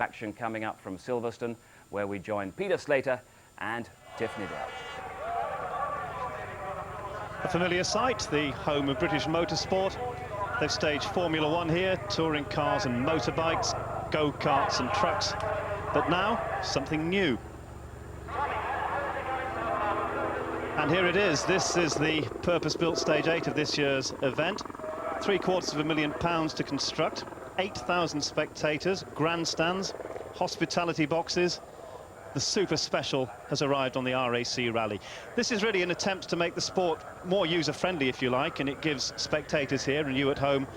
Action coming up from Silverstone, where we join Peter Slater and Tiff Needell. A familiar sight, the home of British motorsport. They've staged Formula One here, touring cars and motorbikes, go-karts and trucks. But now, something new. And here it is. This is the purpose-built Stage 8 of this year's event. £750,000 to construct, 8,000 spectators, grandstands, hospitality boxes. The super special has arrived on the RAC Rally. This is really an attempt to make the sport more user-friendly, if you like, and it gives spectators here and you at home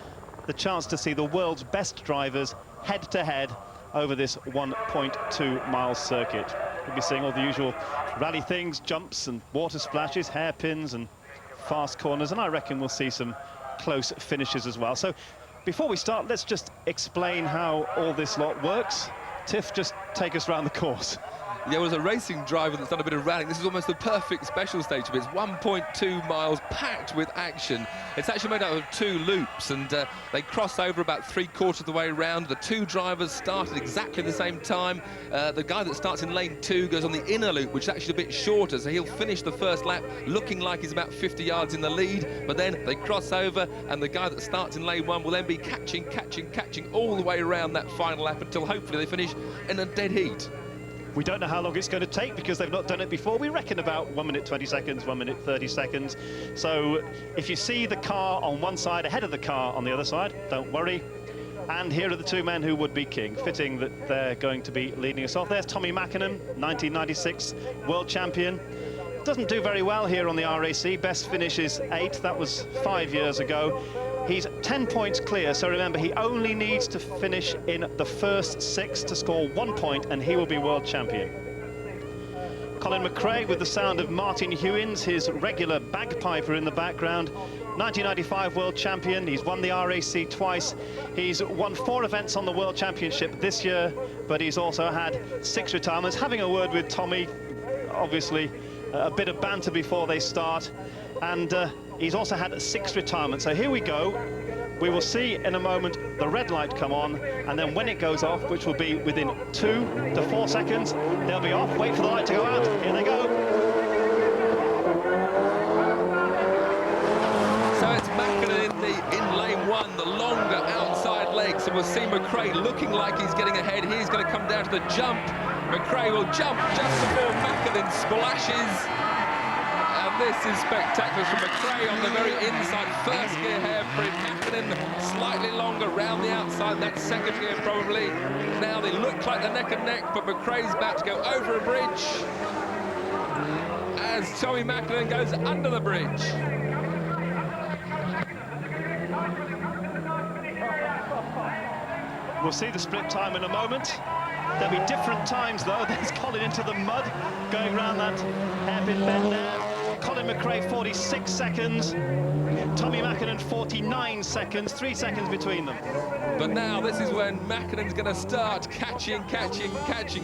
the chance to see the world's best drivers head-to-head over this 1.2-mile circuit. We'll be seeing all the usual rally things, jumps and water splashes, hairpins and fast corners, and I reckon we'll see some close finishes as well. So before we start, let's just explain how all this lot works. Tiff, just take us around the course. Yeah, well, as a racing driver that's done a bit of rallying, this is almost the perfect special stage of it. It's 1.2 miles packed with action. It's actually made out of 2 loops, and they cross over about 3/4 of the way around. The 2 drivers start at exactly the same time. The guy that starts in lane 2 goes on the inner loop, which is actually a bit shorter, so he'll finish the first lap looking like he's about 50 yards in the lead, but then they cross over, and the guy that starts in lane 1 will then be catching all the way around that final lap until hopefully they finish in a dead heat. We don't know how long it's going to take because they've not done it before. We reckon about 1 minute 20 seconds, 1 minute 30 seconds. So if you see the car on one side ahead of the car on the other side, don't worry. And here are the 2 men who would be king. Fitting that they're going to be leading us off. There's Tommy Mäkinen, 1996 world champion. Doesn't do very well here on the RAC. Best finish is 8. That was 5 years ago. He's 10 points clear, so remember, he only needs to finish in the first 6 to score 1 point, and he will be world champion. Colin McRae with the sound of Martin Hewins, his regular bagpiper in the background. 1995 world champion. He's won the RAC twice. He's won 4 events on the World Championship this year, but he's also had 6 retirements. Having a word with Tommy, obviously, a bit of banter before they start, and he's also had 6 retirements. So here we go. We will see in a moment the red light come on, and then when it goes off, which will be within 2 to 4 seconds, they'll be off. Wait for the light to go out. Here they go. So it's Mäkinen in lane 1, the longer outside legs, and we'll see McRae looking like he's getting ahead. He's going to come down to the jump. McRae will jump just before Mäkinen splashes. And this is spectacular from McRae on the very inside. First gear hairpin, Mäkinen slightly longer round the outside. That's second gear probably. Now they look like they're neck and neck, but McRae's about to go over a bridge as Tommy Mäkinen goes under the bridge. We'll see the split time in a moment. There'll be different times, though. There's Colin into the mud, going around that hairpin bend there. Colin McRae, 46 seconds. Tommy Mäkinen, 49 seconds. 3 seconds between them. But now this is when Mäkinen's going to start catching.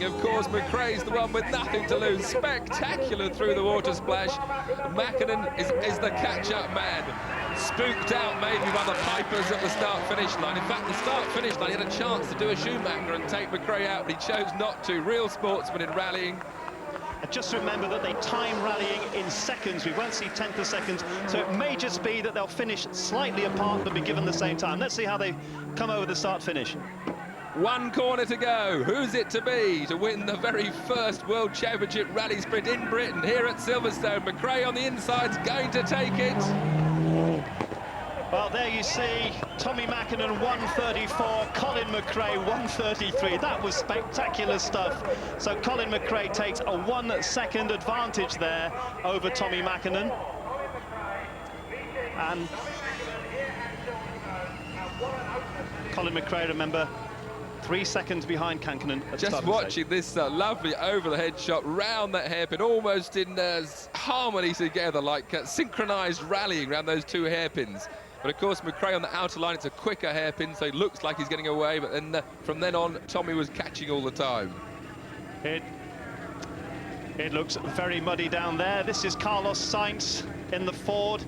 Of course, McRae's the one with nothing to lose. Spectacular through the water splash. Mäkinen is the catch-up man. Spooked out maybe by the pipers at the start-finish line. In fact, the start-finish line, he had a chance to do a Schumacher and take McRae out, but he chose not to. Real sportsman in rallying. And just remember that they time rallying in seconds. We won't see tenths of seconds, so it may just be that they'll finish slightly apart but be given the same time. Let's see how they come over the start-finish. 1 corner to go. Who's it to be to win the very first World Championship rally sprint in Britain here at Silverstone? McRae on the inside's going to take it. Well, there you see Tommy Mäkinen 134, Colin McRae 133. That was spectacular stuff. So Colin McRae takes a 1 second advantage there over Tommy Mäkinen. And Colin McRae, remember, 3 seconds behind Mäkinen at the Just start watching this lovely over-the-head shot round that hairpin, almost in harmony together, like synchronised rallying around those 2 hairpins. But of course, McRae on the outer line, it's a quicker hairpin, so it looks like he's getting away, but then from then on, Tommy was catching all the time. It looks very muddy down there. This is Carlos Sainz in the Ford.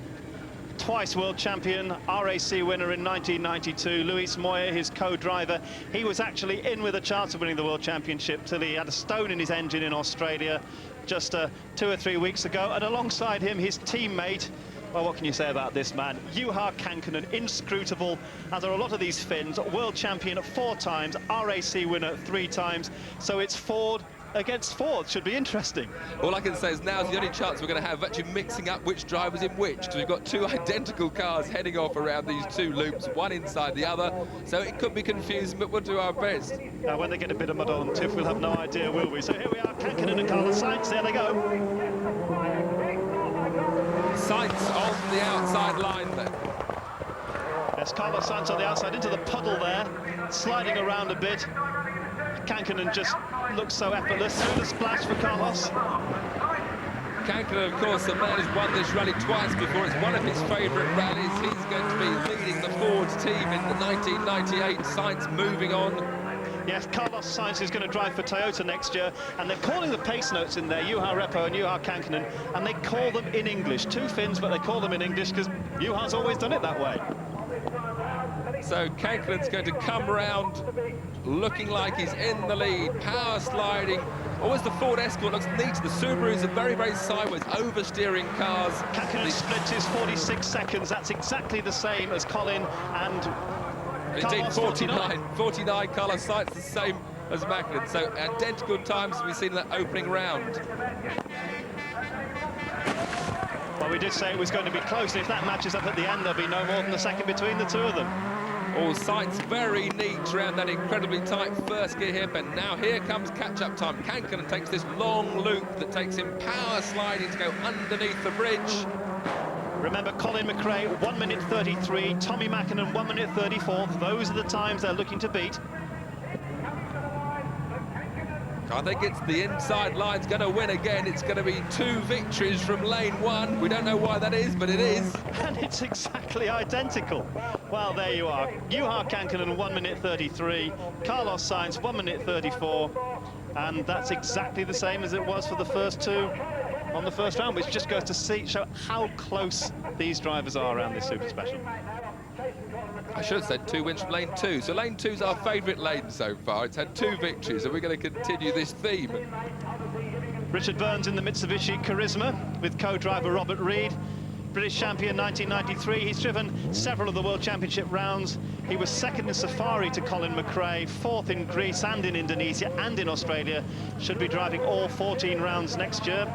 twice world champion, RAC winner in 1992. Luis Moya, his co-driver, he was actually in with a chance of winning the world championship till he had a stone in his engine in Australia just 2 or 3 weeks ago. And alongside him, his teammate, well, what can you say about this man? Juha Kankkunen, inscrutable, as are a lot of these Finns, world champion 4 times, RAC winner 3 times. So it's Ford against Ford. Should be interesting. All I can say is now's the only chance we're going to have of actually mixing up which driver's in which, because we've got 2 identical cars heading off around these 2 loops, one inside the other, so it could be confusing, but we'll do our best. When they get a bit of mud on Tiff, we'll have no idea, will we? So here we are, Kankkunen and Carlos Sainz, there they go. Sainz on the outside line then. Yes, Carlos Sainz on the outside into the puddle there, sliding around a bit. Kankkunen just looks so effortless through the splash for Carlos. Kankkunen, of course, the man who's won this rally twice before. It's one of his favourite rallies. He's going to be leading the Ford team in the 1998. Sainz moving on. Yes, Carlos Sainz is going to drive for Toyota next year, and they're calling the pace notes in there, Juha Repo and Juha Kankkunen, and they call them in English. 2 Finns, but they call them in English because Juha's always done it that way. So Kankkunen's going to come round looking like he's in the lead, power sliding. Always the Ford Escort looks neat. The Subarus are very, very sideways, oversteering cars. Kankkunen split his 46 seconds. That's exactly the same as Colin and Indeed, Carlos, 49 Carlos Sainz, the same as Macklin. So identical times as we've seen in that opening round. Well, we did say it was going to be close. If that matches up at the end, there'll be no more than a second between the 2 of them. All Sainz very neat around that incredibly tight first gear hip, and now here comes catch-up time. Kankkunen takes this long loop that takes him power sliding to go underneath the bridge. Remember, Colin McRae, 1 minute 33, Tommy Mackinnon, 1 minute 34. Those are the times they're looking to beat. I think it's the inside line's going to win again. It's going to be 2 victories from lane 1. We don't know why that is, but it is. And it's exactly identical. Well, there you are. Juha Kankkunen, 1 minute 33. Carlos Sainz, 1 minute 34. And that's exactly the same as it was for the first 2 on the first round, which just goes to show how close these drivers are around this Super Special. I should have said 2 wins from lane 2. So lane 2's our favourite lane so far. It's had 2 victories, and we're going to continue this theme. Richard Burns in the Mitsubishi Charisma with co-driver Robert Reed. British champion 1993. He's driven several of the World Championship rounds. He was 2nd in Safari to Colin McRae, 4th in Greece and in Indonesia and in Australia. Should be driving all 14 rounds next year.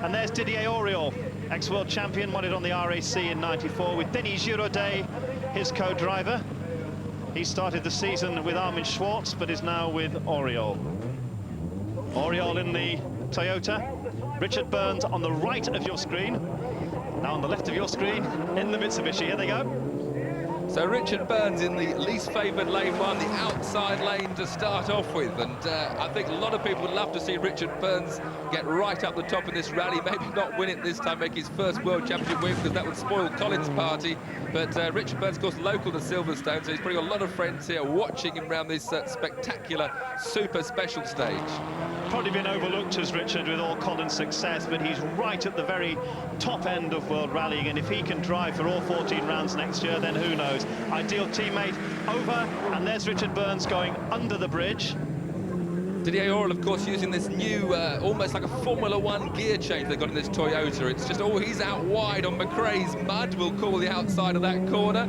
And there's Didier Auriol, ex-world champion, won it on the RAC in 94 with Denis Giraudet, his co-driver. He started the season with Armin Schwartz, but is now with Auriol. Auriol in the Toyota. Richard Burns on the right of your screen. Now on the left of your screen, in the Mitsubishi. Here they go. So Richard Burns in the least favoured lane 1, the outside lane to start off with. And I think a lot of people would love to see Richard Burns get right up the top in this rally, maybe not win it this time, make his first World Championship win, because that would spoil Colin's party. But Richard Burns, of course, local to Silverstone, so he's probably got a lot of friends here watching him around this spectacular super special stage. Probably been overlooked as Richard with all Colin's success, but he's right at the very top end of world rallying, and if he can drive for all 14 rounds next year, then who knows. Ideal teammate over, and there's Richard Burns going under the bridge. Didier Auriol, of course, using this new, almost like a Formula 1 gear change they've got in this Toyota. It's just, oh, he's out wide on McRae's mud. We'll call the outside of that corner.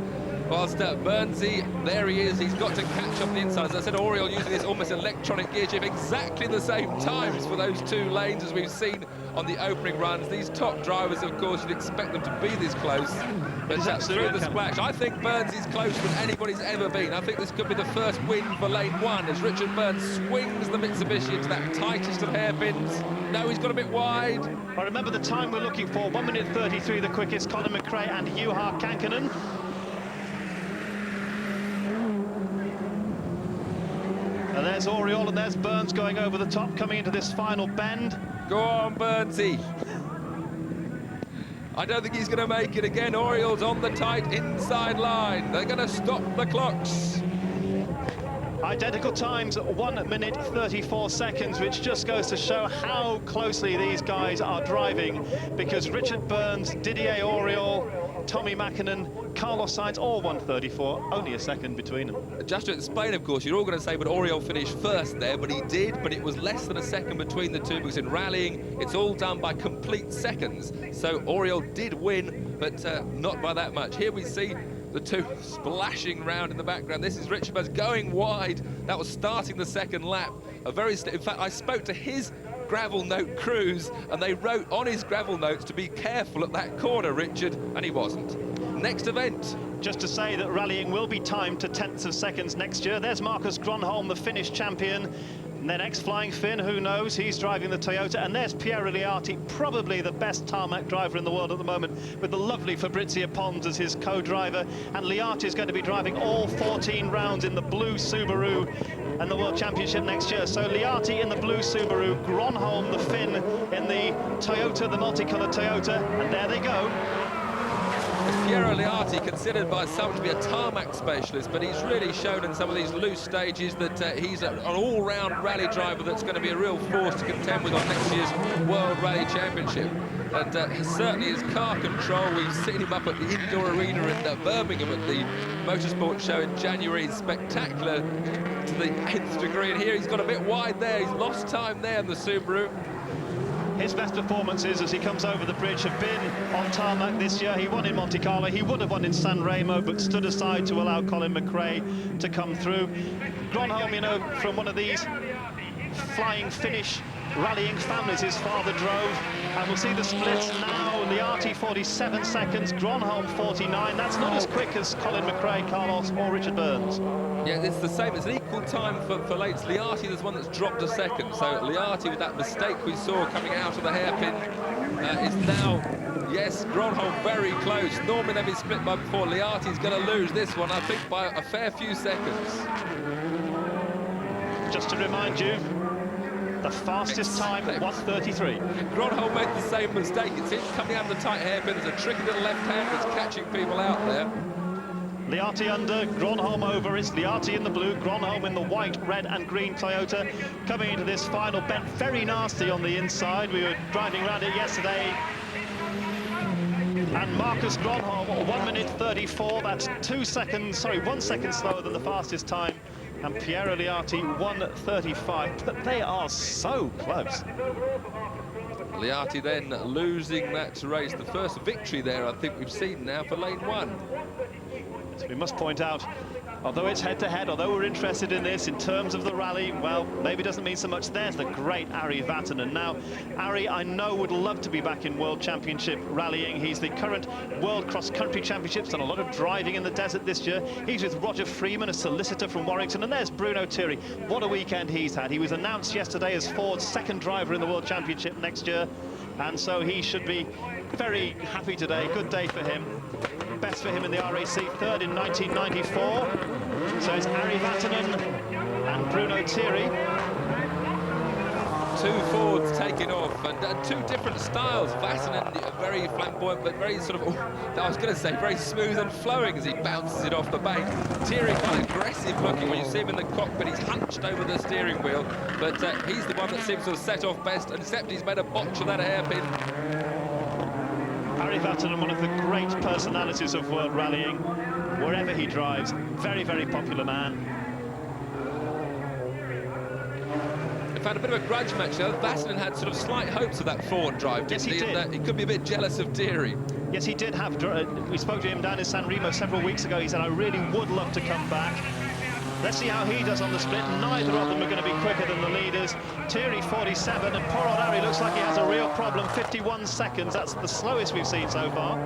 Whilst Burnsy, there he is, he's got to catch up the inside. As I said, Auriol using this almost electronic gear shift, exactly the same times for those 2 lanes as we've seen on the opening runs. These top drivers, of course, you'd expect them to be this close. But through the splash, I think Burnsy's closer than anybody's ever been. I think this could be the first win for lane 1 as Richard Burns swings the Mitsubishi into that tightest of hairpins. No, he's got a bit wide. I remember the time we're looking for, 1 minute 33, the quickest, Colin McRae and Juha Kankkunen. And there's Auriol and there's Burns going over the top, coming into this final bend. Go on, Burnsy. I don't think he's going to make it again. Auriol's on the tight inside line. They're going to stop the clocks. Identical times, 1 minute 34 seconds, which just goes to show how closely these guys are driving, because Richard Burns, Didier Auriol, Tommy Mäkinen, Carlos Sainz, all 1:34, only a second between them. Just to explain, of course, you're all going to say, but Oriol finished first there, but he did, but it was less than a second between the two, because in rallying, it's all done by complete seconds. So Oriol did win, but not by that much. Here we see the two splashing round in the background. This is Richard Burns going wide. That was starting the second lap. In fact, I spoke to his gravel note crews, and they wrote on his gravel notes to be careful at that corner, Richard, and he wasn't. Next event. Just to say that rallying will be timed to tenths of seconds next year. There's Marcus Gronholm, the Finnish champion. And then ex-Flying Finn, who knows, he's driving the Toyota. And there's Piero Liati, probably the best tarmac driver in the world at the moment, with the lovely Fabrizio Pons as his co-driver. And Liati is going to be driving all 14 rounds in the blue Subaru and the World Championship next year. So Liati in the blue Subaru, Gronholm, the Finn, in the Toyota, the multicolored Toyota. And there they go. Piero Liati, considered by some to be a tarmac specialist, but he's really shown in some of these loose stages that he's an all-round rally driver that's going to be a real force to contend with on next year's World Rally Championship. And certainly his car control, we've seen him up at the indoor arena in Birmingham at the Motorsport Show in January, spectacular to the nth degree, and here he's got a bit wide there, he's lost time there in the Subaru. His best performances as he comes over the bridge have been on tarmac this year. He won in Monte Carlo, he would have won in San Remo, but stood aside to allow Colin McRae to come through. Gronholm, you know, from one of these flying Finnish rallying families his father drove, and we'll see the splits now. Liati 47 seconds, Gronholm 49. That's not as quick as Colin McRae, Carlos or Richard Burns. Yeah, it's the same. It's an equal time for Lates. Liati is one that's dropped a second. So Liati, with that mistake we saw coming out of the hairpin, is now, yes, Gronholm very close. Normally they've been split by before. Liati's going to lose this one, I think, by a fair few seconds. Just to remind you, the fastest time, 1:33. Gronholm made the same mistake. It's him coming out of the tight hairpin. There's a tricky little left-hander that's catching people out there. Liati under, Gronholm over. It's Liati in the blue, Gronholm in the white, red and green Toyota. Coming into this final bend, very nasty on the inside. We were driving around it yesterday. And Marcus Gronholm, 1:34. That's 1 second slower than the fastest time. And Piero Liati, 1:35. But they are so close. Liati then losing that race. The first victory there, I think we've seen now for lane one. So we must point out, although it's head-to-head, although we're interested in this in terms of the rally, well, maybe doesn't mean so much. There's the great Ari Vatanen. Now, Ari, I know, would love to be back in World Championship rallying. He's the current World Cross Country Championships, done a lot of driving in the desert this year. He's with Roger Freeman, a solicitor from Warrington, and there's Bruno Thierry. What a weekend he's had. He was announced yesterday as Ford's second driver in the World Championship next year, and so he should be very happy today. Good day for him. Best for him in the RAC, third in 1994. So it's Ari Vatanen and Bruno Thierry. Two Fords taking off, and two different styles. Vatanen, very flamboyant, but very sort of, I was going to say, very smooth and flowing as he bounces it off the bank. Thierry quite aggressive looking. When you see him in the cockpit, he's hunched over the steering wheel, but he's the one that seems to have set off best, and except he's made a botch of that hairpin. Ari Vatanen, one of the great personalities of world rallying, wherever he drives. Very, very popular man. In fact, a bit of a grudge match there. Vatanen had sort of slight hopes of that Ford drive, didn't he? Did. He could be a bit jealous of Thierry. Yes, he did have. We spoke to him down in San Remo several weeks ago. He said, I really would love to come back. Let's see how he does on the split. Neither of them are going to be quicker than the leaders. Thierry 47, and poor old Ari looks like he has a real problem. 51 seconds, that's the slowest we've seen so far.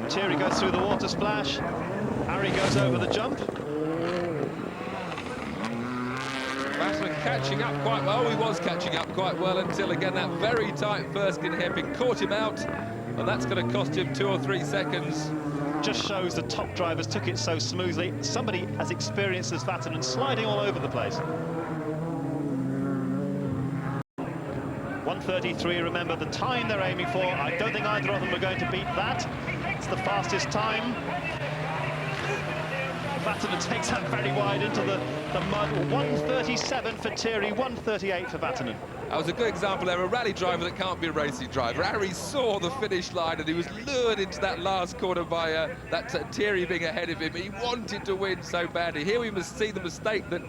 Thierry goes through the water splash. Ari goes over the jump. Vatanen catching up quite well. He was catching up quite well until, again, that very tight first in hairpin caught him out. And that's going to cost him 2 or 3 seconds. Just shows the top drivers took it so smoothly. Somebody as experienced as Vatanen sliding all over the place. 1:33, remember the time they're aiming for. I don't think either of them are going to beat that. It's the fastest time. Vatanen takes that very wide into the mud. 1:37 for Thierry, 1:38 for Vatanen. That was a good example there, a rally driver that can't be a racing driver. Harry saw the finish line and he was lured into that last corner by Thierry being ahead of him. He wanted to win so badly. Here we must see the mistake that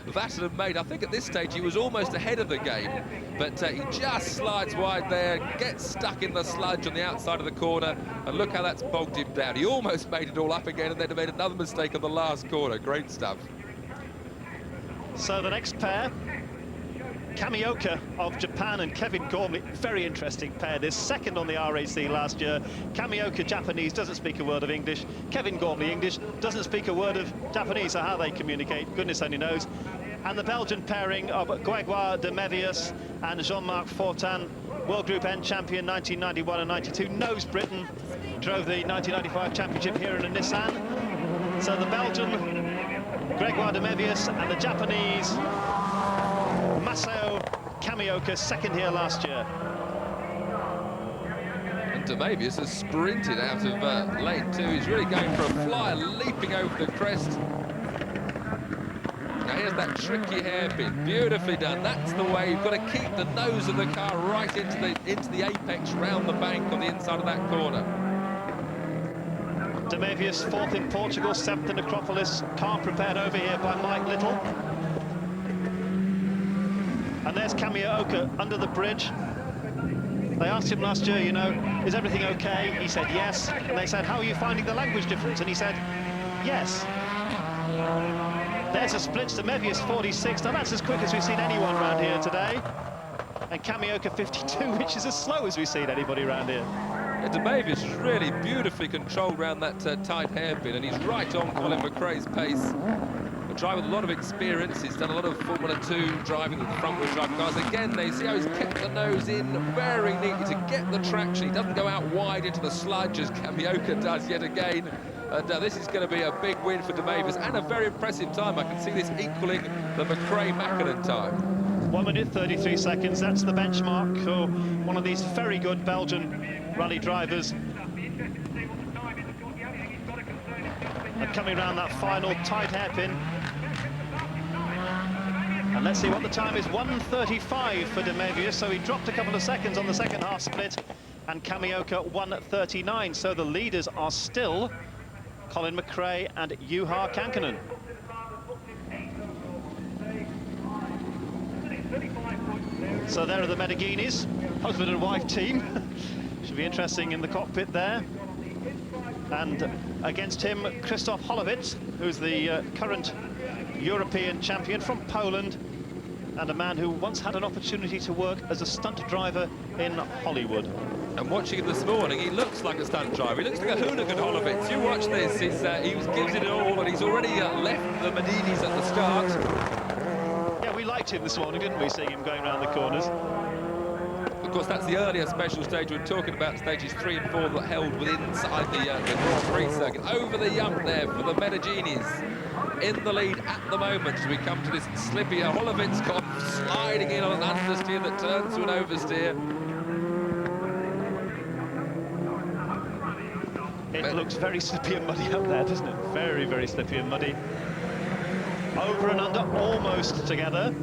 Vatten had made. I think at this stage he was almost ahead of the game, but he just slides wide there, gets stuck in the sludge on the outside of the corner, and look how that's bogged him down. He almost made it all up again and then made another mistake on the last corner. Great stuff. So the next pair, Kamioka of Japan and Kevin Gormley, very interesting pair. This second on the RAC last year. Kamioka, Japanese, doesn't speak a word of English. Kevin Gormley, English, doesn't speak a word of Japanese, so how they communicate, goodness only knows. And the Belgian pairing of Grégoire de Mévius and Jean-Marc Fortin, World Group N champion 1991 and 92, knows Britain, drove the 1995 championship here in a Nissan. So the Belgian, Grégoire de Mévius, and the Japanese, Masao Kamioka, second here last year. And de Mévius has sprinted out of lane 2. He's really going for a flyer, leaping over the crest. Now here's that tricky hairpin, beautifully done. That's the way you've got to keep the nose of the car right into the apex, round the bank on the inside of that corner. De Mévius, fourth in Portugal, seventh in Acropolis. Car prepared over here by Mike Little. And there's Kamioka under the bridge. They asked him last year, you know, is everything okay? He said yes. And they said, how are you finding the language difference? And he said, yes. There's a split to Mévius 46. Now that's as quick as we've seen anyone around here today. And Kamioka 52, which is as slow as we've seen anybody around here. Yeah, de Mévius is really beautifully controlled around that tight hairpin, and he's right on Colin McRae's pace. A driver with a lot of experience. He's done a lot of Formula 2 driving with the front-wheel drive cars. Again, they see how he's kept the nose in very neatly to get the traction. He doesn't go out wide into the sludge as Kamioka does yet again. And this is going to be a big win for de Mévius and a very impressive time. I can see this equaling the McRae-Mackinnon time. 1 minute 33 seconds, that's the benchmark for one of these very good Belgian rally drivers. And coming around that final tight hairpin. And let's see what the time is, 1:35 for de Mévius, so he dropped a couple of seconds on the second half split, and Kamioka 1:39, so the leaders are still Colin McRae and Juha Kankkunen. So there are the Medeginis, husband and wife team. Should be interesting in the cockpit there. And against him, Krzysztof Holowicz, who's the current European champion from Poland, and a man who once had an opportunity to work as a stunt driver in Hollywood. And watching him this morning, he looks like a stunt driver. He looks like a hooligan, Holowicz. You watch this, he gives it all, and he's already left the Medinis at the start. Yeah, we liked him this morning, didn't we, seeing him going around the corners? Of course, that's the earlier special stage we're talking about, stages 3 and 4 that held within inside the Grand Prix circuit. Over the jump there for the Medeginis. In the lead at the moment as we come to this slippy. Holowicz gone sliding in on an understeer that turns to an oversteer. It looks very slippy and muddy up there, doesn't it? Very, very slippy and muddy. Over and under, almost together.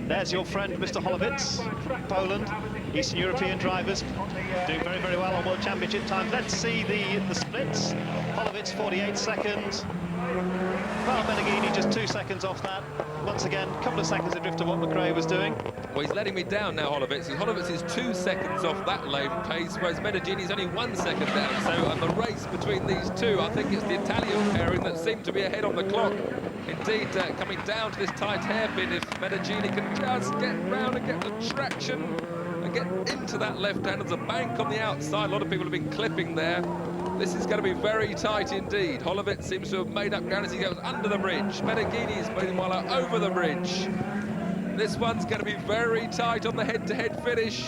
There's your friend, Mr. Holowicz, from Poland. Eastern European drivers doing very, very well on World Championship times. Let's see the splits. Holowicz 48 seconds. Well, Medeghini just 2 seconds off that. Once again, a couple of seconds adrift of what McRae was doing. Well, he's letting me down now, Holowicz. Holowicz is 2 seconds off that lane pace, whereas Medeghini's only 1 second down. So, and the race between these two, I think it's the Italian pairing that seem to be ahead on the clock. Indeed, coming down to this tight hairpin, if Medeghini can just get round and get the traction and get into that left hand. There's a bank on the outside. A lot of people have been clipping there. This is going to be very tight indeed. Holowicz seems to have made up ground as he goes under the bridge. Medeghini is meanwhile over the bridge. This one's going to be very tight on the head-to-head finish.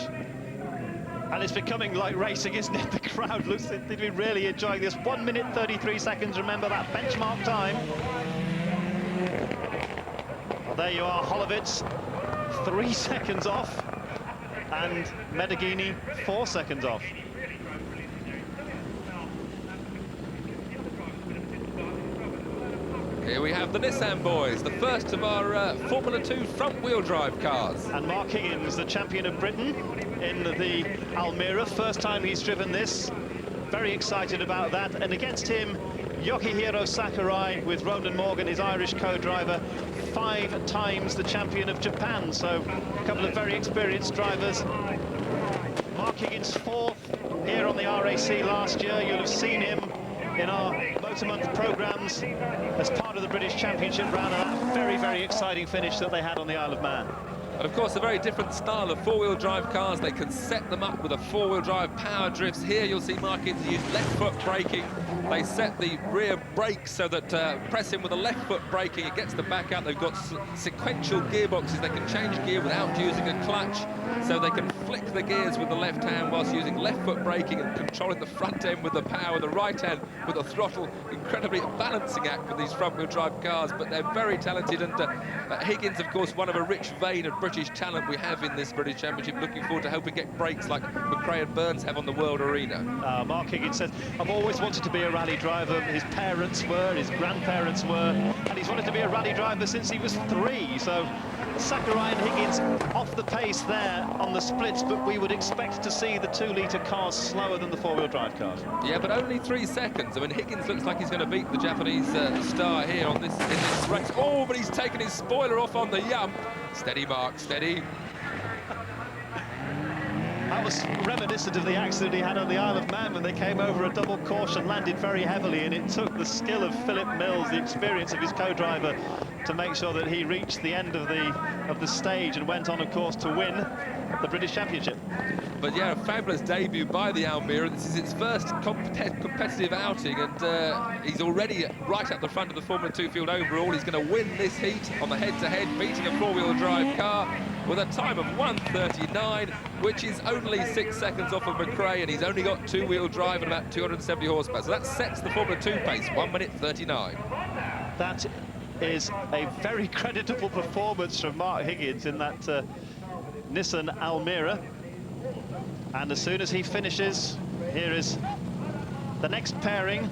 And it's becoming like racing, isn't it? The crowd looks to be really enjoying this. 1 minute 33 seconds, remember that benchmark time. Well, there you are, Holowicz, 3 seconds off, and Medeghini 4 seconds off. Here we have the Nissan boys, the first of our Formula 2 front-wheel drive cars. And Mark Higgins, the champion of Britain in the Almira. First time he's driven this. Very excited about that. And against him, Yoshihiro Sakurai with Ronan Morgan, his Irish co-driver, 5 times the champion of Japan. So a couple of very experienced drivers. Mark Higgins 4th here on the RAC last year. You'll have seen him in our Motor Month programmes as part of the British Championship round, and that very, very exciting finish that they had on the Isle of Man. And of course, a very different style of four-wheel drive cars. They can set them up with a four-wheel drive power drifts. Here you'll see Mark Higgins use left foot braking. They set the rear brakes so that pressing with the left foot braking, it gets the back out. They've got sequential gearboxes. They can change gear without using a clutch, so they can flick the gears with the left hand whilst using left foot braking and controlling the front end with the power, the right hand with the throttle. Incredibly balancing act for these front-wheel drive cars, but they're very talented. And Higgins, of course, one of a rich vein of British talent we have in this British Championship. Looking forward to helping get breaks like McRae and Burns have on the world arena. Mark Higgins says, I've always wanted to be a rally driver. His parents were, his grandparents were, and he's wanted to be a rally driver since he was 3. So Sakurai and Higgins off the pace there on the splits, but we would expect to see the 2-litre cars slower than the 4-wheel drive cars. Yeah, but only 3 seconds. I mean, Higgins looks like he's going to beat the Japanese star here on this in this race. Oh, but he's taken his spoiler off on the yump. Steady, Mark, steady. That was reminiscent of the accident he had on the Isle of Man when they came over a double caution, landed very heavily, and it took the skill of Philip Mills, the experience of his co-driver, to make sure that he reached the end of the stage and went on, of course, to win the British Championship. But yeah, a fabulous debut by the Almira. This is its first competitive outing, and he's already right at the front of the Formula 2 field overall. He's going to win this heat on the head-to-head, beating a 4-wheel drive car with a time of 1:39, which is only 6 seconds off of McRae, and he's only got 2-wheel drive and about 270 horsepower. So that sets the Formula 2 pace, 1:39. That is a very creditable performance from Mark Higgins in that Nissan Almira. And as soon as he finishes, here is the next pairing.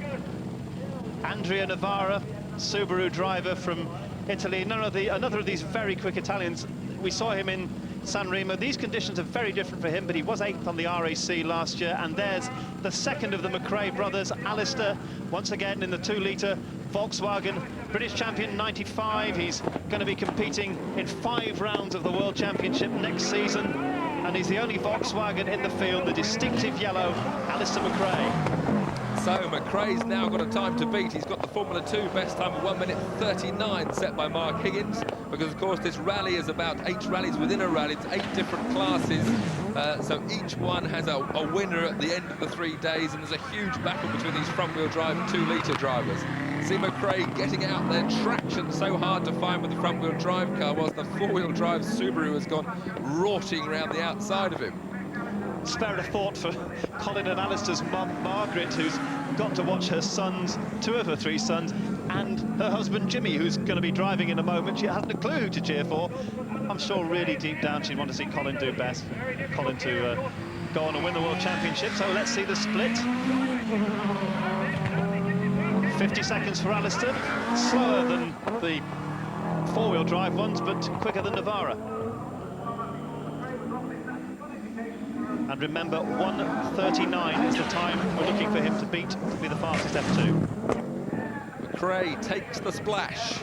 Andrea Navarra, Subaru driver from Italy, another of these very quick Italians. We saw him in San Remo. These conditions are very different for him, but he was 8th on the RAC last year. And there's the second of the McRae brothers, Alistair, once again in the 2-litre Volkswagen, British champion 95. He's going to be competing in 5 rounds of the World Championship next season. And he's the only Volkswagen in the field, the distinctive yellow, Alistair McRae. So McRae's now got a time to beat. He's got the Formula 2 best time of 1:39 set by Mark Higgins, because of course this rally is about 8 rallies within a rally. It's 8 different classes, so each one has a winner at the end of the 3 days, and there's a huge battle between these front-wheel drive and 2-litre drivers. See McRae getting out their traction so hard to find with the front-wheel drive car, whilst the 4-wheel drive Subaru has gone rorting around the outside of him. Spare a thought for Colin and Alistair's mum, Margaret, who's got to watch her sons, 2 of her 3 sons, and her husband, Jimmy, who's going to be driving in a moment. She hasn't a clue who to cheer for. I'm sure really deep down she'd want to see Colin do best. Colin to go on and win the World Championship. So let's see the split. 50 seconds for Alistair. Slower than the 4-wheel drive ones, but quicker than Navarra. And remember, 1:39 is the time we're looking for him to beat, to be the fastest F2. McRae takes the splash.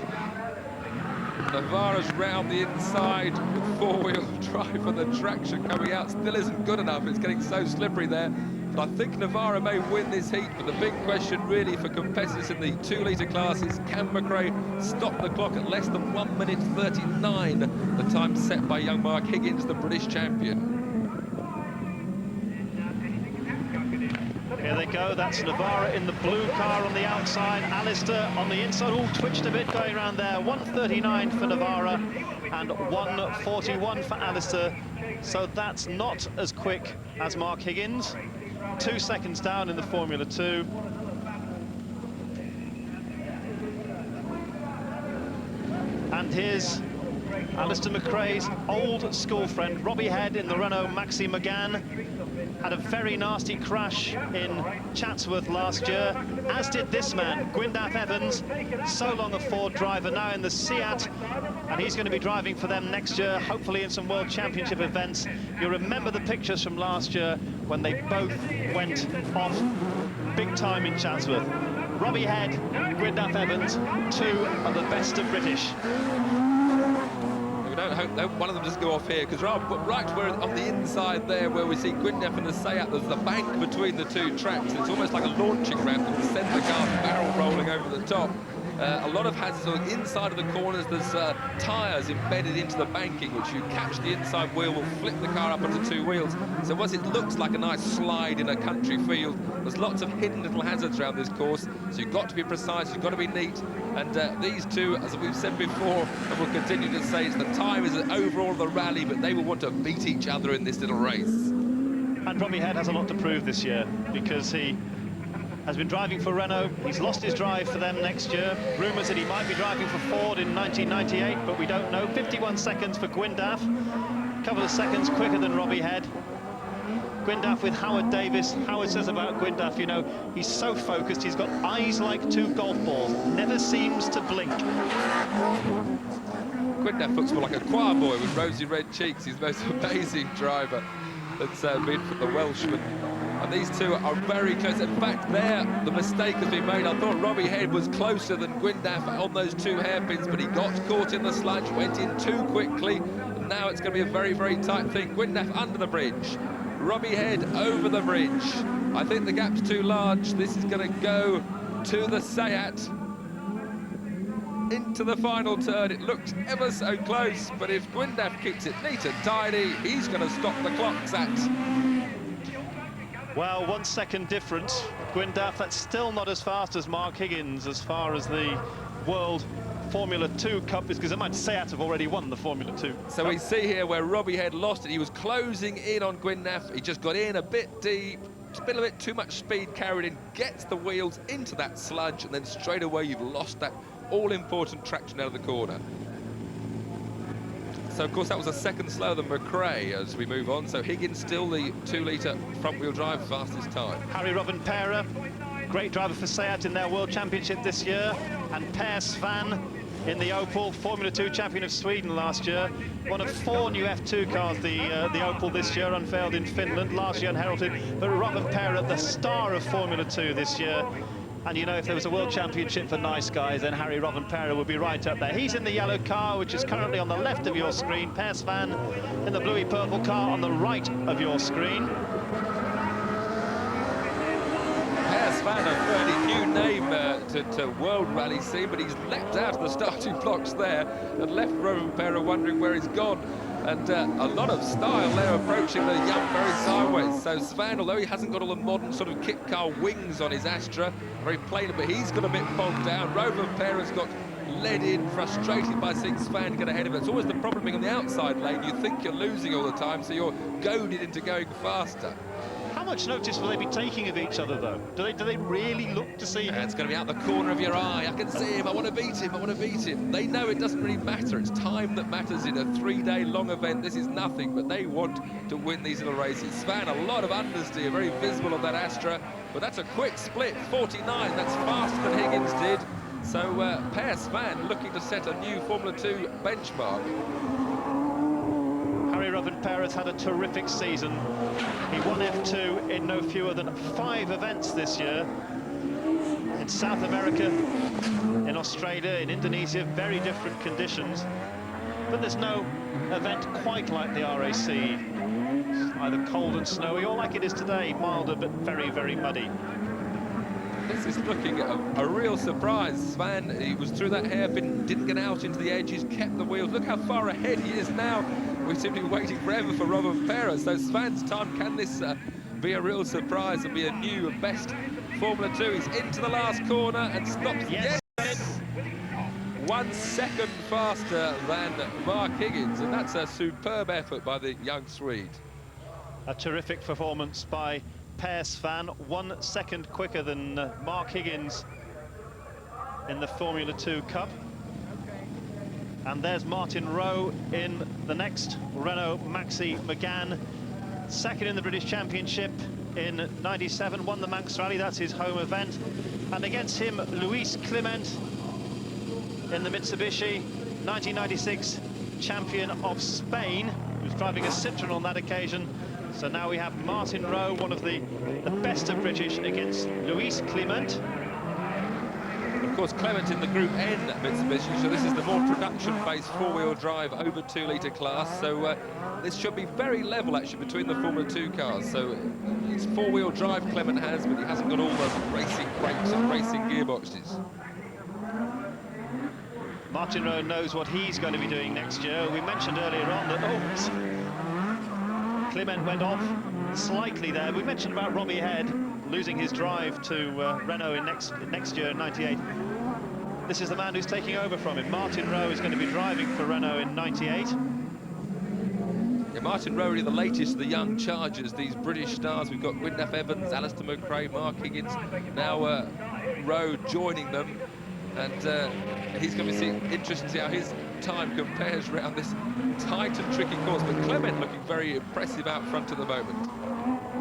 Navarra's round the inside with 4-wheel drive, and the traction coming out still isn't good enough. It's getting so slippery there. But I think Navarra may win this heat, but the big question really for competitors in the 2-litre class is, can McRae stop the clock at less than 1:39, the time set by young Mark Higgins, the British champion. Here they go, that's Navarra in the blue car on the outside, Alistair on the inside, all twitched a bit going around there. 1:39 for Navarra and 1:41 for Alistair. So that's not as quick as Mark Higgins. 2 seconds down in the Formula 2. And here's Alistair McRae's old school friend, Robbie Head in the Renault Maxi Megane. had a very nasty crash in Chatsworth last year, as did this man, Gwyndaf Evans, so long a Ford driver, now in the Seat, and he's going to be driving for them next year, hopefully in some World Championship events. You'll remember the pictures from last year when they both went off big time in Chatsworth. Robbie Head, Gwyndaf Evans, two of the best of British. We don't hope that one of them doesn't go off here, because right where on the inside there where we see Gwyndaf and the Seat, there's the bank between the two tracks. It's almost like a launching ramp that will send the car barrel rolling over the top. A lot of hazards on the inside of the corners. There's tyres embedded into the banking, which you catch the inside wheel, will flip the car up onto two wheels. So once it looks like a nice slide in a country field, there's lots of hidden little hazards around this course. So you've got to be precise, you've got to be neat. And these two, as we've said before, and we'll continue to say, it's the time is overall of the rally, but they will want to beat each other in this little race. And Robbie Head has a lot to prove this year, because he has been driving for Renault. He's lost his drive for them next year. Rumours that he might be driving for Ford in 1998, but we don't know. 51 seconds for Gwyndaf, a couple of seconds quicker than Robbie Head. Gwyndaf with Howard Davis. Howard says about Gwyndaf, you know, he's so focused, he's got eyes like two golf balls, never seems to blink. Gwyndaf looks more like a choir boy with rosy red cheeks. He's the most amazing driver that's been from the Welshman. And these two are very close. In fact, the mistake has been made. I thought Robbie Head was closer than Gwyndaf on those two hairpins, but he got caught in the sludge, went in too quickly, and now it's going to be a very, very tight thing. Gwyndaf under the bridge, Robbie Head over the bridge. I think the gap's too large. This is going to go to the Seat. Into the final turn. It looks ever so close, but if Gwyndaf keeps it neat and tidy, he's going to stop the clocks at... Well, 1 second difference. Gwyndaf, that's still not as fast as Mark Higgins as far as the World Formula 2 Cup is, because it might say have already won the Formula 2 So Cup. we see here where Robbie Head lost it. He was closing in on Gwyndaf. He just got in a bit deep. A bit too much speed carried in, gets the wheels into that sludge, and then straight away you've lost that all-important traction out of the corner. So, of course, that was a second slower than McRae as we move on. So Higgins still the 2-litre front-wheel drive fastest time. Harry Rovanperä, great driver for Seat in their World Championship this year. And Per Svan in the Opel, Formula 2 champion of Sweden last year. One of 4 new F2 cars, the Opel this year, unveiled in Finland, last year unheralded. But Rovanperä, the star of Formula 2 this year. And you know, if there was a World Championship for nice guys, then Harry Rovanperä would be right up there. He's in the yellow car, which is currently on the left of your screen. Per Svan in the bluey-purple car on the right of your screen. Per Svan, a fairly new name to World Rally scene, but he's leapt out of the starting blocks there and left Rovanperä wondering where he's gone. And a lot of style there, approaching the young very sideways. So Svan, although he hasn't got all the modern sort of kit car wings on his Astra, very plain, but he's got a bit bogged down. Rovanperä's got led in, frustrated by seeing Svan get ahead of it. It's always the problem being on the outside lane. You think you're losing all the time, so you're goaded into going faster. How much notice will they be taking of each other, though? Do they really look to see? It's going to be out the corner of your eye. I can see him. I want to beat him. I want to beat him. They know it doesn't really matter. It's time that matters in a 3-day long event. This is nothing, but they want to win these little races. Svan, a lot of understeer, very visible on that Astra, but that's a quick split, 49. That's faster than Higgins did. So Per Svan looking to set a new Formula 2 benchmark. Harry Rovanperä's had a terrific season. He won F2 in no fewer than 5 events this year. In South America, in Australia, in Indonesia, very different conditions. But there's no event quite like the RAC. It's either cold and snowy, or like it is today, milder but very, very muddy. This is looking at a real surprise. Svan, he was through that hairpin, didn't get out into the edges, kept the wheels. Look how far ahead he is now. We seem to be waiting forever for Rovanperä. So Svan's time, can this be a real surprise and be a new and best Formula 2? He's into the last corner and stops. Yes! 1 second faster than Mark Higgins, and that's a superb effort by the young Swede. A terrific performance by Per Svan, 1 second quicker than Mark Higgins in the Formula 2 Cup. And there's Martin Rowe in the next Renault Maxi Megane. second in the British Championship in '97, won the Manx Rally, that's his home event. And against him, Luis Clement in the Mitsubishi, 1996 champion of Spain, who was driving a Citroën on that occasion. So now we have Martin Rowe, one of the best of British, against Luis Clement. Of course, Clement in the Group N Mitsubishi, so this is the more production-based four-wheel drive over 2-litre class. So this should be very level, actually, between the Formula 2 cars. So it's four-wheel drive Clement has, but he hasn't got all the racing brakes and racing gearboxes. Martin Rowe knows what he's going to be doing next year. We mentioned earlier on that, Clement went off slightly there. We mentioned about Robbie Head losing his drive to Renault in next year in '98. This is the man who's taking over from him. Martin Rowe is going to be driving for Renault in '98. Yeah, Martin Rowe, the latest of the young chargers, these British stars. We've got Wyndham Evans, Alistair McRae, Mark Higgins, now Rowe joining them. And he's going to be interesting to see how his time compares around this tight and tricky course. But Clement looking very impressive out front at the moment.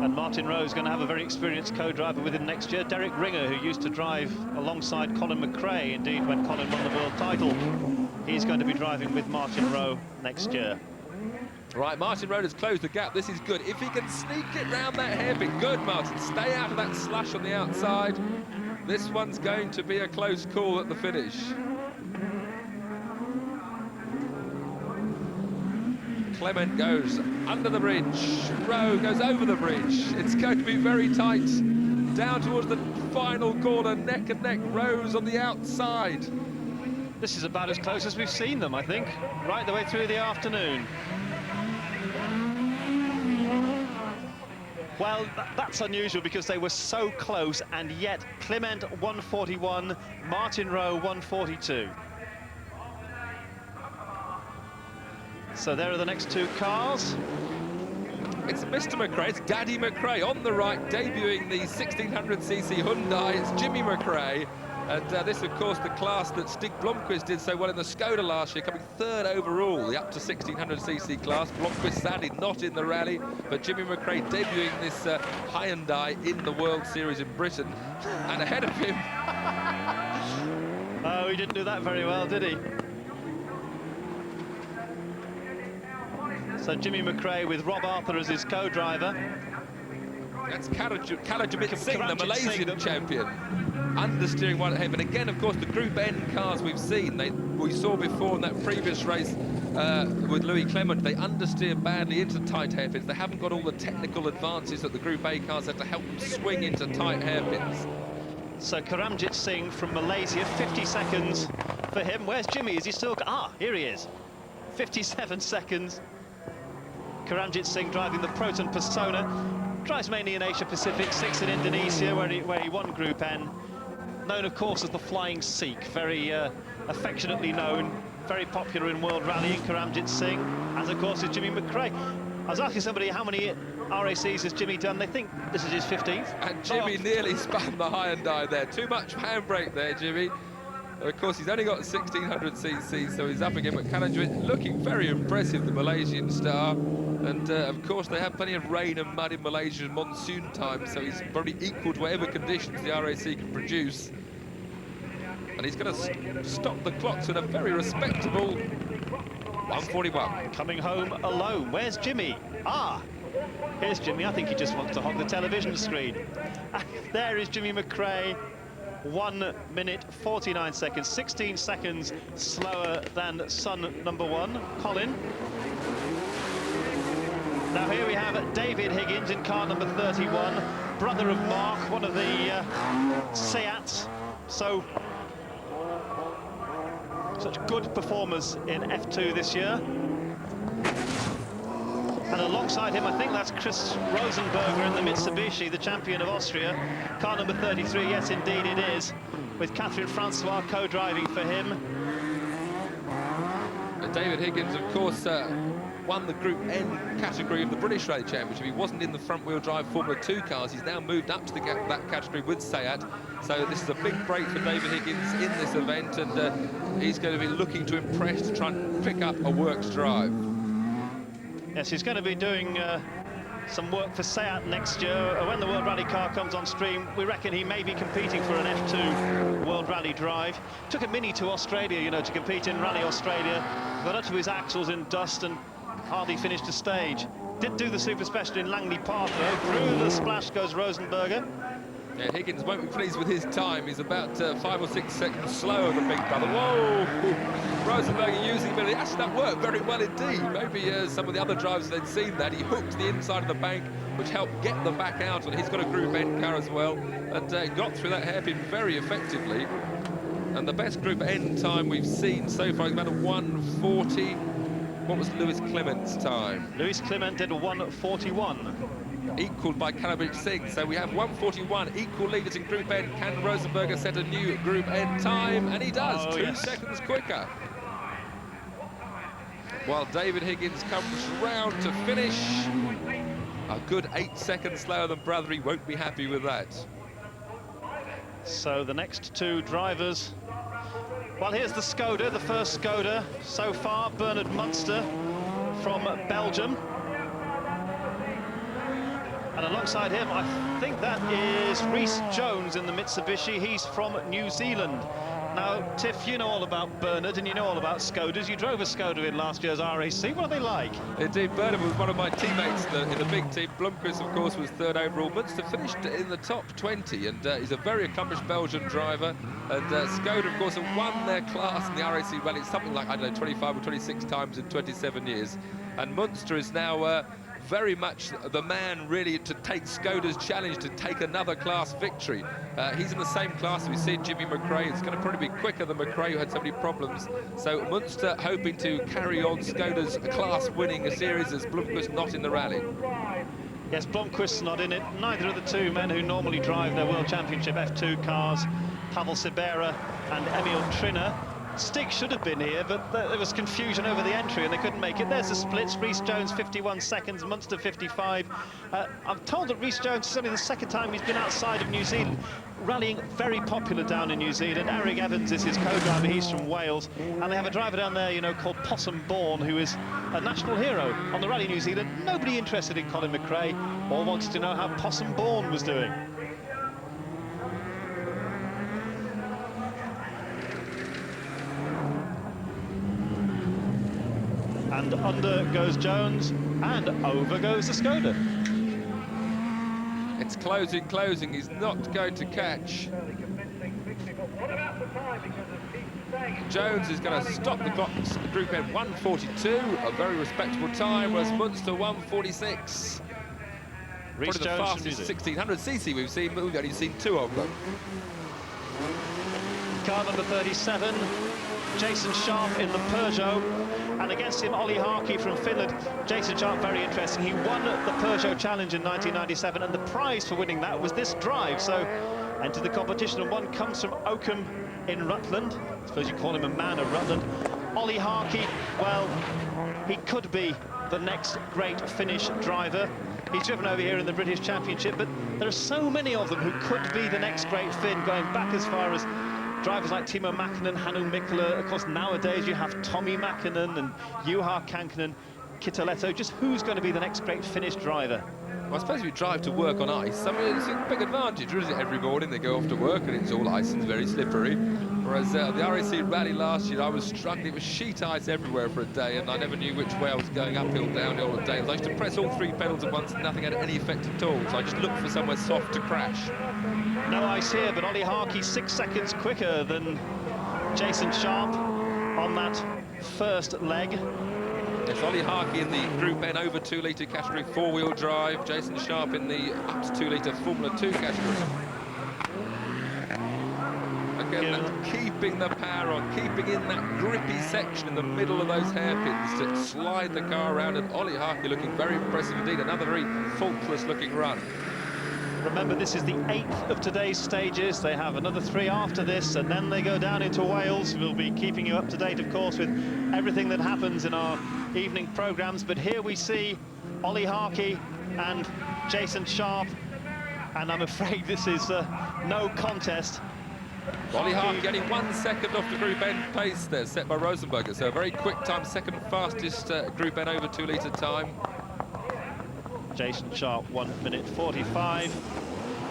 And Martin Rowe is going to have a very experienced co-driver with him next year, Derek Ringer, who used to drive alongside Colin McRae, indeed, when Colin won the world title. He's going to be driving with Martin Rowe next year. Right, Martin Rowe has closed the gap. This is good. If he can sneak it round that hairpin, good, Martin. Stay out of that slash on the outside. This one's going to be a close call at the finish. Clement goes under the bridge. Rowe goes over the bridge. It's going to be very tight. Down towards the final corner, neck and neck. Rowe's on the outside. This is about as close as we've seen them, I think, right the way through the afternoon. Well, that's unusual because they were so close, and yet Clement 141, Martin Rowe 142. So there are the next two cars. It's Mr. McRae, it's Daddy McRae on the right, debuting the 1600cc Hyundai. It's Jimmy McRae. And this, of course, the class that Stig Blomqvist did so well in the Skoda last year, coming third overall, the up to 1600cc class. Blomqvist sadly not in the rally, but Jimmy McRae debuting this Hyundai in the World Series in Britain. And ahead of him... Oh, he didn't do that very well, did he? So Jimmy McRae with Rob Arthur as his co-driver. That's Kalajamit Singh, the Malaysian champion. Understeering one at him, and again, of course, the Group N cars we've seen, we saw before in that previous race with Louis Clement, they understeer badly into tight hairpins. They haven't got all the technical advances that the Group A cars have to help them swing into tight hairpins. So Karamjit Singh from Malaysia, 50 seconds for him. Where's Jimmy? Is he still... Ah, here he is. 57 seconds. Karamjit Singh driving the Proton Persona. Drives mainly in Asia-Pacific, 6 in Indonesia, where he won Group N. Known, of course, as the Flying Sikh, very affectionately known, very popular in World Rallying, Karamjit Singh, as, of course, is Jimmy McRae. I was asking somebody how many RACs has Jimmy done. They think this is his 15th. And Jimmy nearly spun the Hyundai there. Too much handbrake there, Jimmy. And of course, he's only got 1600cc, so he's up again. But Kalajamit looking very impressive, the Malaysian star. And, of course, they have plenty of rain and mud in Malaysia in monsoon time, so he's probably equal to whatever conditions the RAC can produce. And he's going to stop the clocks at a very respectable 141. Coming home alone. Where's Jimmy? Ah, here's Jimmy. I think he just wants to hog the television screen. There is Jimmy McRae. 1 minute 49 seconds, 16 seconds slower than son number 1, Colin. Now here we have David Higgins in car number 31, brother of Mark, one of the Seats. So, such good performers in F2 this year. And alongside him, I think that's Chris Rosenberger in the Mitsubishi, the champion of Austria. Car number 33, yes, indeed it is, with Catherine Francois co-driving for him. David Higgins, of course, won the Group N category of the British Rally Championship. He wasn't in the front-wheel drive Formula 2 cars. He's now moved up to that category with Seat. So this is a big break for David Higgins in this event, and he's going to be looking to impress to try and pick up a works drive. Yes, he's going to be doing some work for Seat next year. When the World Rally car comes on stream, we reckon he may be competing for an F2 World Rally drive. Took a Mini to Australia, you know, to compete in Rally Australia. Got up to his axles in dust and hardly finished a stage. Did do the Super Special in Langley Park, though. Through the splash goes Rosenberger. Yeah, Higgins won't be pleased with his time. He's about 5 or 6 seconds slower than Big Brother. Whoa! Rosenberger using ability. Actually, that worked very well indeed. Maybe some of the other drivers they'd seen that. He hooked the inside of the bank, which helped get the back out, and he's got a Group N car as well, and got through that hairpin very effectively. And the best Group N time we've seen so far is about a 1:40. What was Lewis Clement's time? Lewis Clement did a 1:41. Equalled by Kalabich Singh, so we have 1:41, equal leaders in Group N. Can Rosenberger set a new Group N time? And he does, 2 seconds quicker. While David Higgins comes round to finish, a good 8 seconds slower than Brother. He won't be happy with that. So the next 2 drivers. Well, here's the Skoda, the first Skoda so far, Bernard Munster from Belgium. And alongside him, I think that is Rhys Jones in the Mitsubishi. He's from New Zealand. Now, Tiff, you know all about Bernard and you know all about Skodas. You drove a Skoda in last year's RAC. What are they like? Indeed, Bernard was one of my teammates in the big team. Blomqvist, of course, was 3rd overall. Munster finished in the top 20, and he's a very accomplished Belgian driver. And Skoda, of course, have won their class in the RAC Rally something like, I don't know, 25 or 26 times in 27 years. And Munster is now very much the man, really, to take Skoda's challenge to take another class victory. He's in the same class we've seen Jimmy McRae. It's going to probably be quicker than McRae, who had so many problems. So Munster hoping to carry on Skoda's class-winning series as Blomqvist not in the rally. Yes, Blomqvist's not in it. Neither of the 2 men who normally drive their World Championship F2 cars, Pavel Sibera and Emil Triner. Stig should have been here, but there was confusion over the entry and they couldn't make it. There's the splits. Rhys Jones 51 seconds, Munster 55. I'm told that Rhys Jones is only the 2nd time he's been outside of New Zealand. Rallying very popular down in New Zealand. Eric Evans is his co-driver, he's from Wales. And they have a driver down there, you know, called Possum Bourne, who is a national hero on the Rally New Zealand. Nobody interested in Colin McRae, all wanted to know how Possum Bourne was doing. And under goes Jones, and over goes the Skoda. It's closing. He's not going to catch. Jones is going to stop the clock. Group N 1:42, a very respectable time, whereas Munster 1:46. Probably the fastest 1600cc we've seen, but we've only seen 2 of them. Car number 37, Jason Sharp in the Peugeot, and against him Olli Harkey from Finland. Jason Sharp, very interesting. He won the Peugeot Challenge in 1997, and the prize for winning that was this drive. So entered the competition, and one comes from Oakham in Rutland. I suppose you call him a man of Rutland. Olli Harkey, well, he could be the next great Finnish driver. He's driven over here in the British Championship, but there are so many of them who could be the next great Finn, going back as far as drivers like Timo Mäkinen, Hannu Mikkola. Of course, nowadays you have Tommi Mäkinen and Juha Kankkunen, Kitaletto. Just who's going to be the next great Finnish driver? Well, I suppose if you drive to work on ice, I mean, it's a big advantage, isn't it? Every morning they go off to work and it's all ice and it's very slippery. Whereas the RAC Rally last year, I was struggling. It was sheet ice everywhere for a day, and I never knew which way I was going, uphill, downhill, or down. I used to press all 3 pedals at once and nothing had any effect at all. So I just looked for somewhere soft to crash. No ice here, but Olli Harkey 6 seconds quicker than Jason Sharp on that first leg. Yes, Olli Harkey in the Group N over 2 litre category, 4-wheel drive. Jason Sharp in the up to 2 litre Formula 2 category. Again, keeping the power on, keeping in that grippy section in the middle of those hairpins to slide the car around, and Olli Harkey looking very impressive indeed. Another very faultless looking run. Remember, this is the 8th of today's stages. They have another 3 after this, and then they go down into Wales. We'll be keeping you up to date, of course, with everything that happens in our evening programmes. But here we see Olli Harkey and Jason Sharp, and I'm afraid this is no contest. Olli Harkey only 1 second off the Group N pace there, set by Rosenberger. So a very quick time, second fastest Group N over 2 litre time. Jason Sharp, 1 minute 45.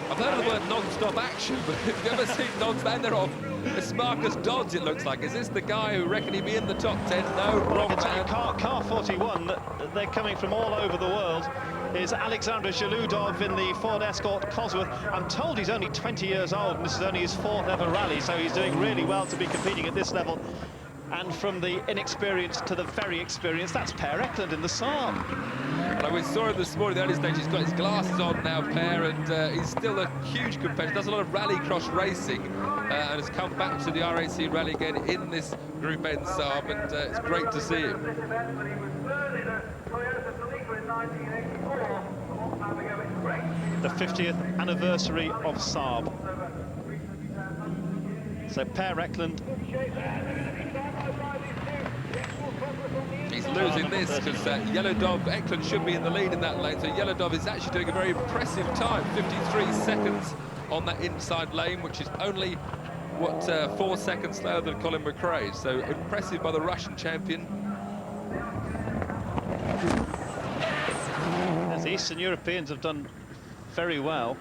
I've heard of the word non-stop action, but have you ever seen non-stop? They're off. It's Marcus Dodds, it looks like. Is this the guy who reckoned he'd be in the top 10? No, wrong man. Car 41, they're coming from all over the world, is Alexander Zheludov in the Ford Escort Cosworth. I'm told he's only 20 years old, and this is only his 4th ever rally, so he's doing really well to be competing at this level. And from the inexperienced to the very experienced, that's Per Eklund in the Saab. And we saw him this morning, the early stage. He's got his glasses on now, Per, and he's still a huge competitor. Does a lot of rallycross racing, and has come back to the RAC rally again in this Group N Saab, and it's great to see him. The 50th anniversary of Saab. So Per Eklund. He's losing this because Yellow Eklund should be in the lead in that lane. So Yellow is actually doing a very impressive time, 53 seconds on that inside lane, which is only, what, 4 seconds slower than Colin McRae. So impressive by the Russian champion. As Eastern Europeans have done very well.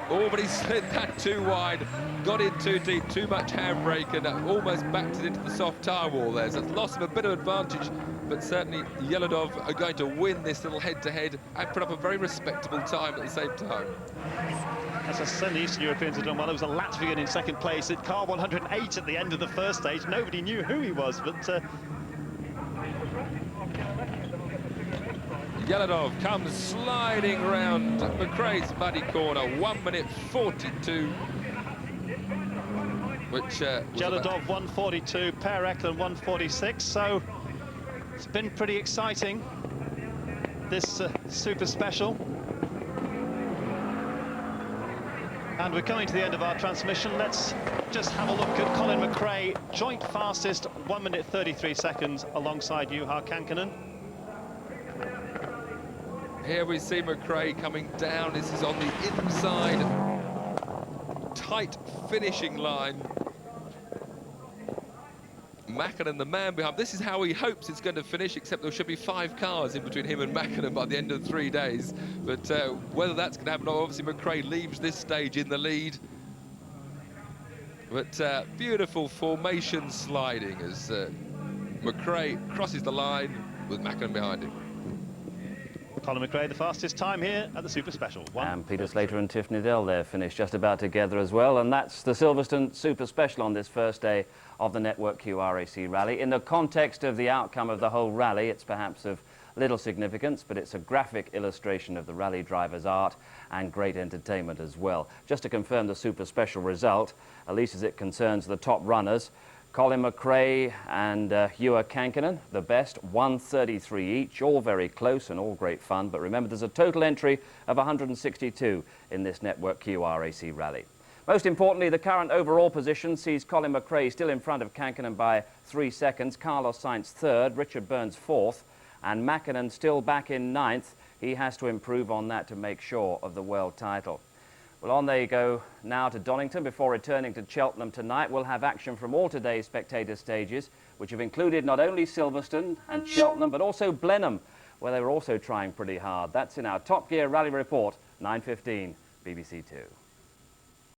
Oh, but he slid that too wide, got in too deep, too much handbrake, and almost backed it into the soft tyre wall there. So it's lost him a bit of advantage, but certainly Yellow are going to win this little head-to-head and put up a very respectable time at the same time. As I said, the Eastern Europeans have done well. There was a Latvian in second place at car 108 at the end of the first stage. Nobody knew who he was, but... Yellow comes sliding round McRae's muddy corner, 1 minute 42. Which Jelodov 142, Per Eklund 146. So it's been pretty exciting, this super special. And we're coming to the end of our transmission. Let's just have a look at Colin McRae, joint fastest, 1 minute 33 seconds alongside Juha Kankkunen. Here we see McRae coming down. This is on the inside, tight finishing line. Mäkinen, the man behind. This is how he hopes it's going to finish, except there should be 5 cars in between him and Mäkinen by the end of 3 days. But whether that's going to happen, obviously McRae leaves this stage in the lead. But beautiful formation sliding as McRae crosses the line with Mäkinen behind him. Colin McRae, the fastest time here at the Super Special. And Peter Slater and Tiffany Dell there finished just about together as well. And that's the Silverstone Super Special on this first day of the Network Q RAC Rally. In the context of the outcome of the whole rally, it's perhaps of little significance, but it's a graphic illustration of the rally driver's art and great entertainment as well. Just to confirm the Super Special result, at least as it concerns the top runners, Colin McRae and Juha Kankkunen, the best, 133 each, all very close and all great fun. But remember, there's a total entry of 162 in this Network Q RAC Rally. Most importantly, the current overall position sees Colin McRae still in front of Kankkunen by 3 seconds, Carlos Sainz third, Richard Burns fourth, and Mäkinen still back in ninth. He has to improve on that to make sure of the world title. Well, on they go now to Donington before returning to Cheltenham tonight. We'll have action from all today's spectator stages, which have included not only Silverstone and Cheltenham, but also Blenheim, where they were also trying pretty hard. That's in our Top Gear Rally Report, 9:15, BBC 2.